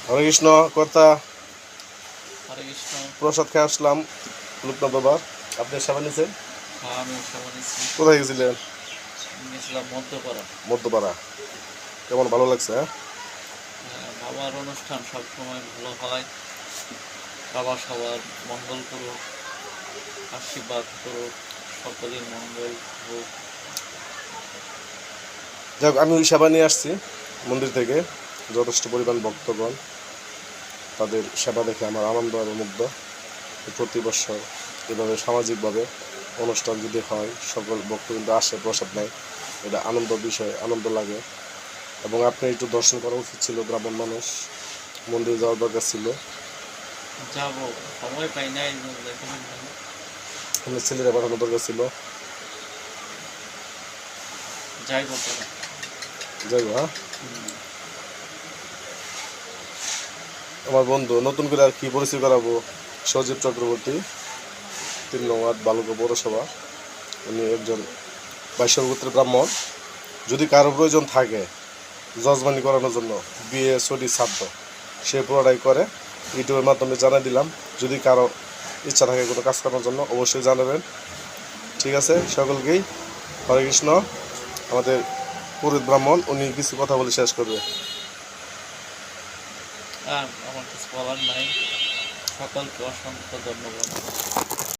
হরে কৃষ্ণ কর্তা। হরে কৃষ্ণ। প্রসাদ খেয়ে আসলাম লোকনাথ বাবার। আপনি সেবা নিয়েছেন? হ্যাঁ, আমি সেবা নিচ্ছি। কোথায় গেছিলেন? গেছিলাম মধ্যপাড়া। মধ্যপাড়া। কেমন ভালো লাগছে? বাবার অনুষ্ঠান সবসময় ভালো হয়। বাবা সবার মঙ্গল করুক, আশীর্বাদ করুক, সকলের মঙ্গল হোক। যাক, আমি ওই সেবা নিয়ে আসছি মন্দির থেকে। যথেষ্ট পরিমাণ ভক্তগণ, তাদের সেবা দেখে আমার আনন্দ এবং মুগ্ধ। প্রতি বছর এভাবে সামাজিকভাবে অনুষ্ঠান যদি হয়, সকল ভক্ত কিন্তু আসে, প্রসাদ নেয়। এটা আনন্দ বিষয়, আনন্দ লাগে। এবং আপনি একটু দর্শন করা উচিত ছিল, ব্রাহ্মণ মানুষ, মন্দিরে যাওয়ার দরকার ছিল। যাবো, সময় পাই নাই। আপনার ছেলেরা পাঠানোর দরকার ছিল। যাইব তোরা। যাইব, হ্যাঁ। আমার বন্ধু নতুন করে আর কি পরিচয় করাবো, সজীব চক্রবর্তী, 3 নং ওয়ার্ড বালুকা পৌরসভা। উনি একজন বৈশ্য গোত্রের ব্রাহ্মণ। যদি কারো প্রয়োজন থাকে যজমানি করানোর জন্য, বিয়ে ছুটি শ্রাদ্ধ, সে পুরোটাই করে। ইউটিউবের মাধ্যমে জানাই দিলাম। যদি কারো ইচ্ছা থাকে কোনো কাজ করার জন্য, অবশ্যই জানাবেন। ঠিক আছে, সকলকেই হরে কৃষ্ণ। আমাদের পুরোহিত ব্রাহ্মণ, উনি কিছু কথা বলে শেষ করবে। আর আমার কিছু বলার নাই। সকলকে অসংখ্য ধন্যবাদ।